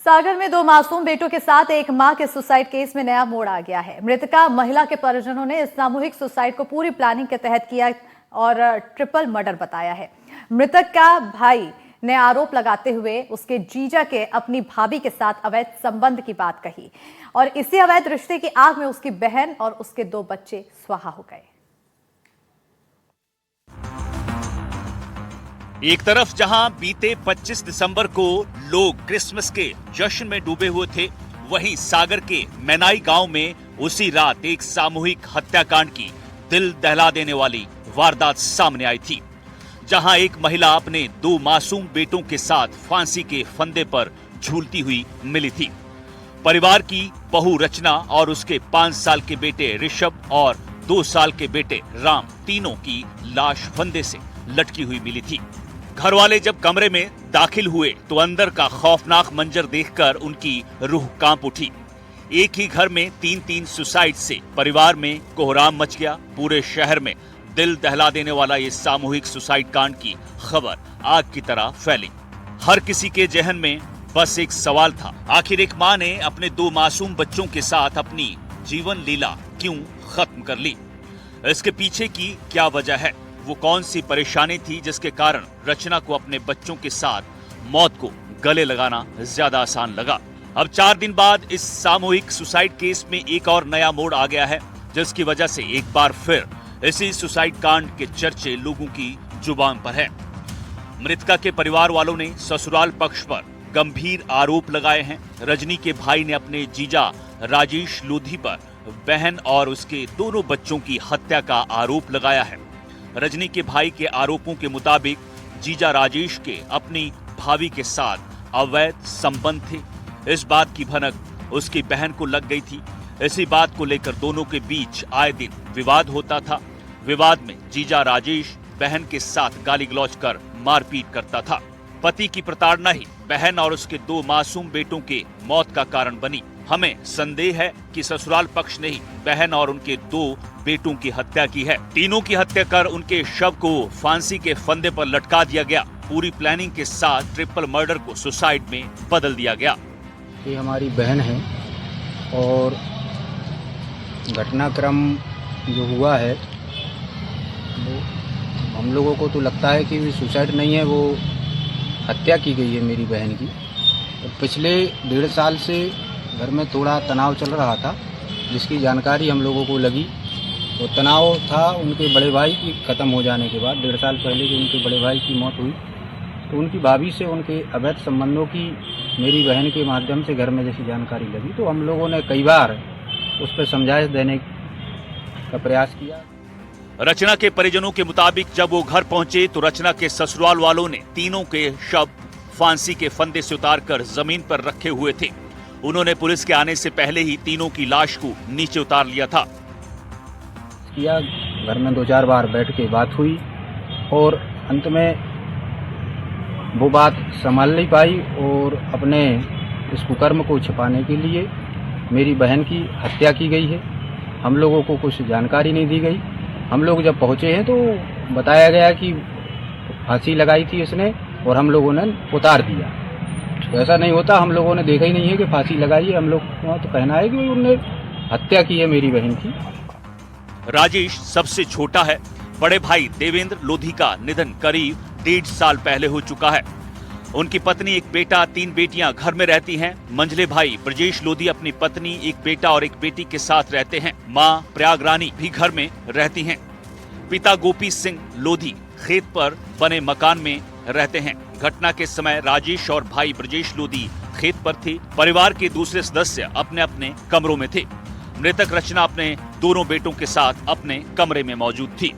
सागर में दो मासूम बेटों के साथ एक मां के सुसाइड केस में नया मोड़ आ गया है। मृतका महिला के परिजनों ने इस सामूहिक सुसाइड को पूरी प्लानिंग के तहत किया और ट्रिपल मर्डर बताया है। मृतक का भाई ने आरोप लगाते हुए उसके जीजा के अपनी भाभी के साथ अवैध संबंध की बात कही और इसी अवैध रिश्ते की आग में उसकी बहन और उसके दो बच्चे स्वाहा हो गए। एक तरफ जहां बीते 25 दिसंबर को लोग क्रिसमस के जश्न में डूबे हुए थे, वहीं सागर के मैनाई गांव में उसी रात एक सामूहिक हत्याकांड की दिल दहला देने वाली वारदात सामने आई थी, जहां एक महिला अपने दो मासूम बेटों के साथ फांसी के फंदे पर झूलती हुई मिली थी। परिवार की बहू रचना और उसके 5 साल के बेटे ऋषभ और 2 साल के बेटे राम, तीनों की लाश फंदे से लटकी हुई मिली थी। घर वाले जब कमरे में दाखिल हुए तो अंदर का खौफनाक मंजर देखकर उनकी रूह कांप उठी। एक ही घर में 3-3 सुसाइड से परिवार में कोहराम मच गया। पूरे शहर में दिल दहला देने वाला ये सामूहिक सुसाइड कांड की खबर आग की तरह फैली। हर किसी के जहन में बस एक सवाल था, आखिर एक मां ने अपने 2 मासूम बच्चों के साथ अपनी जीवन लीला क्यों खत्म कर ली? इसके पीछे की क्या वजह है? वो कौन सी परेशानी थी जिसके कारण रचना को अपने बच्चों के साथ मौत को गले लगाना ज्यादा आसान लगा? अब 4 दिन बाद इस सामूहिक सुसाइड केस में एक और नया मोड़ आ गया है, जिसकी वजह से एक बार फिर इसी सुसाइड कांड के चर्चे लोगों की जुबान पर है। मृतका के परिवार वालों ने ससुराल पक्ष पर गंभीर आरोप लगाए हैं। रजनी के भाई ने अपने जीजा राजेश लोधी पर बहन और उसके दोनों बच्चों की हत्या का आरोप लगाया है। रजनी के भाई के आरोपों के मुताबिक जीजा राजेश के अपनी भाभी के साथ अवैध संबंध थे। इस बात की भनक उसकी बहन को लग गई थी। इसी बात को लेकर दोनों के बीच आए दिन विवाद होता था। विवाद में जीजा राजेश बहन के साथ गाली गलौज कर मारपीट करता था। पति की प्रताड़ना ही बहन और उसके 2 मासूम बेटों के मौत का कारण बनी। हमें संदेह है कि ससुराल पक्ष ने ही बहन और उनके 2 बेटों की हत्या की है। तीनों की हत्या कर उनके शव को फांसी के फंदे पर लटका दिया गया। पूरी प्लानिंग के साथ ट्रिपल मर्डर को सुसाइड में बदल दिया गया। ये हमारी बहन है और घटनाक्रम जो हुआ है वो हम लोगों को तो लगता है कि सुसाइड नहीं है, वो हत्या की गई है मेरी बहन की। और पिछले 1.5 साल से घर में थोड़ा तनाव चल रहा था, जिसकी जानकारी हम लोगों को लगी। तो तनाव था उनके बड़े भाई की ख़त्म हो जाने के बाद। 1.5 साल पहले जो उनके बड़े भाई की मौत हुई तो उनकी भाभी से उनके अवैध संबंधों की मेरी बहन के माध्यम से घर में जैसी जानकारी लगी, तो हम लोगों ने कई बार उस पर समझाइश देने का प्रयास किया। रचना के परिजनों के मुताबिक जब वो घर पहुंचे तो रचना के ससुराल वालों ने तीनों के शव फांसी के फंदे से उतारकर जमीन पर रखे हुए थे। उन्होंने पुलिस के आने से पहले ही तीनों की लाश को नीचे उतार लिया था। घर में 2-4 बार बैठ के बात हुई और अंत में वो बात संभाल नहीं पाई और अपने इस कुकर्म को छिपाने के लिए मेरी बहन की हत्या की गई है। हम लोगों को कुछ जानकारी नहीं दी गई। हम लोग जब पहुंचे हैं तो बताया गया कि फांसी लगाई थी इसने और हम लोगों ने उतार दिया। तो ऐसा नहीं होता, हम लोगों ने देखा ही नहीं है कि फांसी लगाई है। हम लोग को तो कहना है कि उन्होंने हत्या की है मेरी बहन की। राजेश सबसे छोटा है। बड़े भाई देवेंद्र लोधी का निधन करीब 1.5 साल पहले हो चुका है। उनकी पत्नी, एक बेटा, 3 बेटियां घर में रहती हैं। मंझले भाई ब्रजेश लोधी अपनी पत्नी, एक बेटा और एक बेटी के साथ रहते हैं। मां प्रयाग रानी भी घर में रहती हैं। पिता गोपी सिंह लोधी खेत पर बने मकान में रहते हैं। घटना के समय राजेश और भाई ब्रजेश लोधी खेत पर थे। परिवार के दूसरे सदस्य अपने अपने कमरों में थे। मृतक रचना अपने दोनों बेटों के साथ अपने कमरे में मौजूद थी।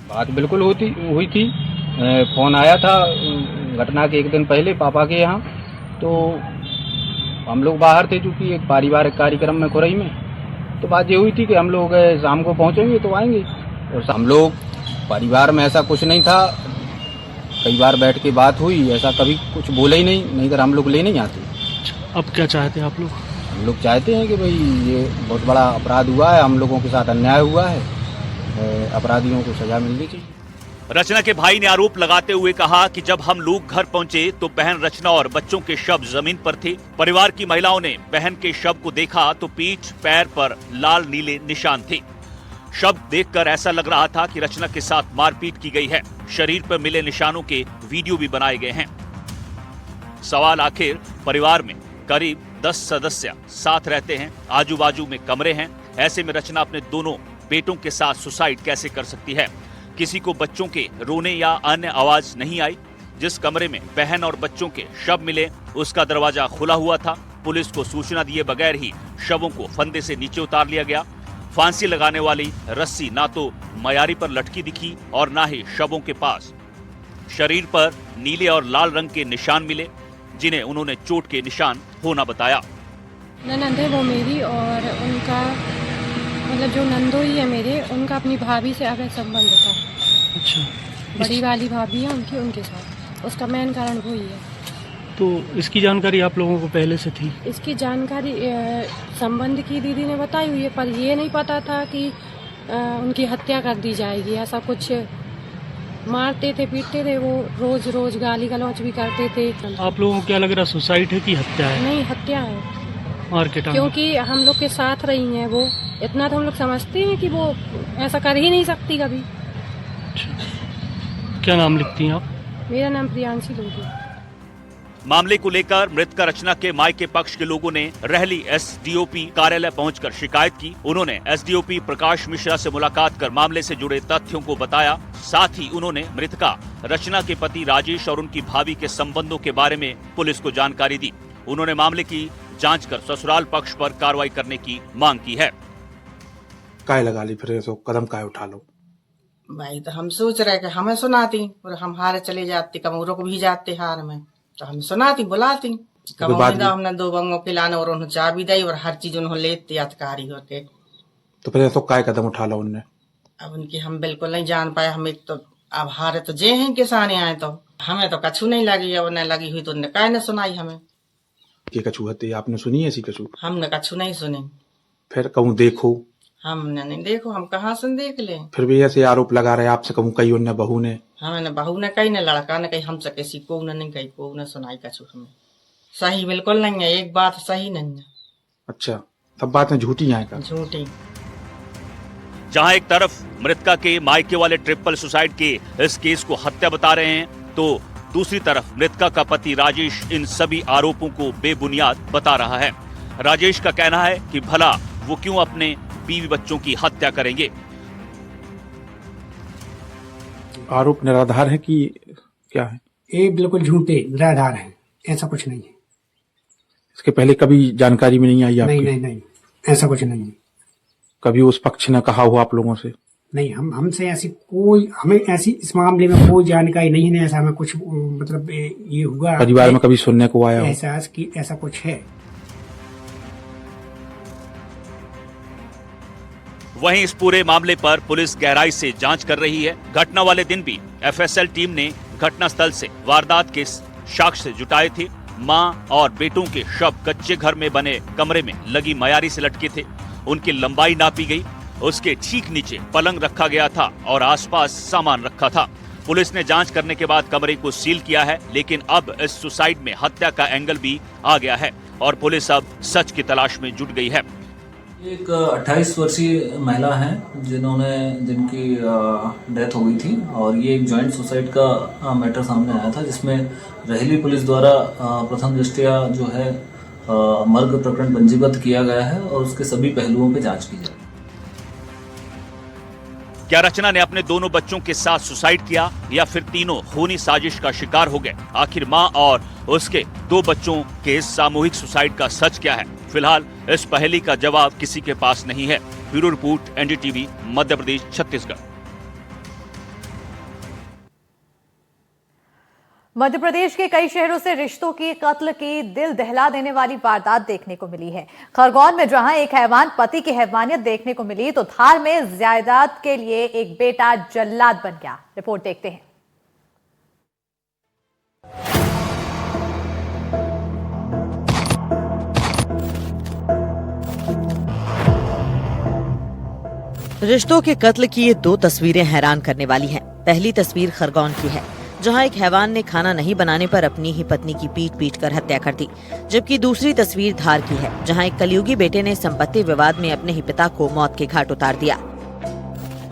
बात बिल्कुल हुई थी। फोन आया था घटना के 1 दिन पहले पापा के यहाँ। तो हम लोग बाहर थे चूँकि एक पारिवारिक कार्यक्रम में खुरई में। तो बात ये हुई थी कि हम लोग शाम को पहुँचेंगे तो आएंगे। और हम लोग परिवार में ऐसा कुछ नहीं था। कई बार बैठ के बात हुई, ऐसा कभी कुछ बोले ही नहीं तो हम लोग ले नहीं आते। अब क्या चाहते हैं आप लोग? हम लोग चाहते हैं कि भाई ये बहुत बड़ा अपराध हुआ है, हम लोगों के साथ अन्याय हुआ है, अपराधियों को सजा मिलनी चाहिए। रचना के भाई ने आरोप लगाते हुए कहा कि जब हम लोग घर पहुंचे तो बहन रचना और बच्चों के शव जमीन पर थे। परिवार की महिलाओं ने बहन के शव को देखा तो पीठ पैर पर लाल नीले निशान थे। शव देखकर ऐसा लग रहा था कि रचना के साथ मारपीट की गई है। शरीर पर मिले निशानों के वीडियो भी बनाए गए हैं। सवाल आखिर परिवार में करीब 10 सदस्य साथ रहते हैं, आजू बाजू में कमरे हैं, ऐसे में रचना अपने दोनों बेटों के साथ सुसाइड कैसे कर सकती है? किसी को बच्चों के रोने या अन्य आवाज नहीं आई। जिस कमरे में बहन और बच्चों के शव मिले उसका दरवाजा खुला हुआ था। पुलिस को सूचना दिए बगैर ही शवों को फंदे से नीचे उतार लिया गया। फांसी लगाने वाली रस्सी ना तो मयारी पर लटकी दिखी और ना ही शवों के पास। शरीर पर नीले और लाल रंग के निशान मिले जिन्हें उन्होंने चोट के निशान होना बताया। ननद है वो मेरी, और उनका मतलब जो नंदोई है मेरे, उनका अपनी भाभी से अवैध संबंध था। अच्छा। बड़ी वाली भाभी है उनकी, उनके साथ। उसका मेन कारण वही है। तो इसकी जानकारी आप लोगों को पहले से थी? इसकी जानकारी संबंध की दीदी ने बताई हुई है, पर ये नहीं पता था कि उनकी हत्या कर दी जाएगी। ऐसा कुछ मारते थे, पीटते थे, वो रोज रोज गाली गलौज भी करते थे। आप लोगों को क्या लग रहा, सुसाइड है कि हत्या है? नहीं, हत्या है। मार्केट क्योंकि हम लोग के साथ रही हैं वो, इतना तो हम लोग समझते हैं कि वो ऐसा कर ही नहीं सकती कभी। अच्छा। क्या नाम लिखती हैं आप? मेरा नाम प्रियांशी लोधी। मामले को लेकर मृतका रचना के मायके पक्ष के लोगों ने रहली एसडीओपी कार्यालय पहुंचकर शिकायत की। उन्होंने एसडीओपी प्रकाश मिश्रा से मुलाकात कर मामले से जुड़े तथ्यों को बताया। साथ ही उन्होंने मृतका रचना के पति राजेश और उनकी भाभी के संबंधों के बारे में पुलिस को जानकारी दी। उन्होंने मामले की जांच कर ससुराल पक्ष पर कार्रवाई करने की मांग की है। काय लगा ली फिर तो कदम काय उठा लो भाई, तो हम सोच रहे कि हमें सुनाती और हम हारे चले जाते, कमरों को भी जाते हार में, तो हम सुनाती बुलाती। हमने 2 बंगों के लाने और उन्हें चाबी दी और हर चीज उन्होंने लेते अधिकारी होके। तो फिर तो काय कदम उठा लो उनने? अब उनकी हम बिल्कुल नहीं जान पाए। हम एक तो अब हारे तो जे हैं किसान आए, तो हमें तो कछु नहीं लगी। और न लगी हुई तो उन्हें काय न सुनाई हमें। ये कछु हत्या आपने सुनी ऐसी कछु? हमने कछु नहीं सुनी। फिर कहूँ देखो? हमने नहीं देखो, हम कहाँ से देख ले। फिर भी ऐसे आरोप लगा रहे आपसे, कहूँ कही उनने बहू ने? हमें न बहू ने कही, न लड़का ने कही, हमसे किसी को नहीं कही, को न सुनाई कछु हमें। सही बिल्कुल नहीं है, एक बात सही नहीं है। अच्छा, सब बातें झूठी हैं का? झूठी। जहां एक तरफ मृतका के मायके वाले ट्रिपल सुसाइड के इस केस को हत्या बता रहे हैं, तो दूसरी तरफ मृतका का पति राजेश इन सभी आरोपों को बेबुनियाद बता रहा है। राजेश का कहना है कि भला वो क्यों अपने बीवी बच्चों की हत्या करेंगे। आरोप निराधार है कि क्या है? ये बिल्कुल झूठे निराधार हैं, ऐसा कुछ नहीं है। इसके पहले कभी जानकारी में नहीं आई आपकी? नहीं, ऐसा कुछ नहीं है। कभी उस पक्ष ने कहा हुआ आप लोगों से? नहीं, हमसे ऐसी कोई, हमें ऐसी इस मामले में कोई जानकारी नहीं है। ऐसा हमें कुछ मतलब ये हुआ परिवार में कभी सुनने को आया एहसास कि ऐसा कुछ है। वहीं इस पूरे मामले पर पुलिस गहराई से जांच कर रही है। घटना वाले दिन भी एफएसएल टीम ने घटनास्थल से वारदात के साक्ष्य जुटाए थे। मां और बेटों के शव कच्चे घर में बने कमरे में लगी मयारी से लटके थे। उनकी लंबाई नापी गई। उसके ठीक नीचे पलंग रखा गया था और आसपास सामान रखा था। पुलिस ने जांच करने के बाद कमरे को सील किया है, लेकिन अब इस सुसाइड में हत्या का एंगल भी आ गया है और पुलिस अब सच की तलाश में जुट गई है। एक 28 वर्षीय महिला हैं जिनकी डेथ हो गई थी, और ये एक जॉइंट सुसाइड का मैटर सामने आया था, जिसमें रहली पुलिस द्वारा प्रथम दृष्टया जो है मर्ग प्रकरण पंजीबद्ध किया गया है और उसके सभी पहलुओं पे जांच की जाए। क्या रचना ने अपने दोनों बच्चों के साथ सुसाइड किया या फिर तीनों खूनी साजिश का शिकार हो गए? आखिर मां और उसके 2 बच्चों के इस सामूहिक सुसाइड का सच क्या है? फिलहाल इस पहेली का जवाब किसी के पास नहीं है। Bureau report, NDTV, Madhya Pradesh, Chhattisgarh. Madhya Pradesh के कई शहरों से रिश्तों की कत्ल की दिल दहला देने वाली वारदात देखने को मिली है। खरगोन में जहां एक हैवान पति की हैवानियत देखने को मिली, तो धार में जायदाद के लिए एक बेटा जल्लाद बन गया। रिपोर्ट देखते हैं। रिश्तों के कत्ल की ये 2 तस्वीरें हैरान करने वाली हैं। पहली तस्वीर खरगोन की है, जहां एक हैवान ने खाना नहीं बनाने पर अपनी ही पत्नी की पीट कर हत्या कर दी। जबकि दूसरी तस्वीर धार की है, जहां एक कलयुगी बेटे ने संपत्ति विवाद में अपने ही पिता को मौत के घाट उतार दिया।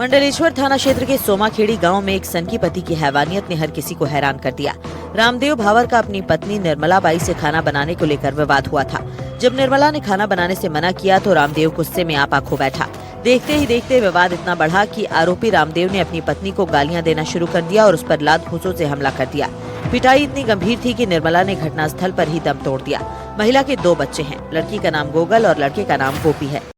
मंडलेश्वर थाना क्षेत्र के सोमाखेड़ी गांव में एक सनकी पति की हैवानियत ने हर किसी को हैरान कर दिया। रामदेव भावर का अपनी पत्नी निर्मला बाई से खाना बनाने को लेकर विवाद हुआ था। जब निर्मला ने खाना बनाने से मना किया तो रामदेव गुस्से में आपा खो बैठा। देखते ही देखते विवाद इतना बढ़ा कि आरोपी रामदेव ने अपनी पत्नी को गालियां देना शुरू कर दिया और उस पर लात घूंसों से हमला कर दिया। पिटाई इतनी गंभीर थी कि निर्मला ने घटनास्थल पर ही दम तोड़ दिया। महिला के 2 बच्चे हैं, लड़की का नाम गोगल और लड़के का नाम गोपी है।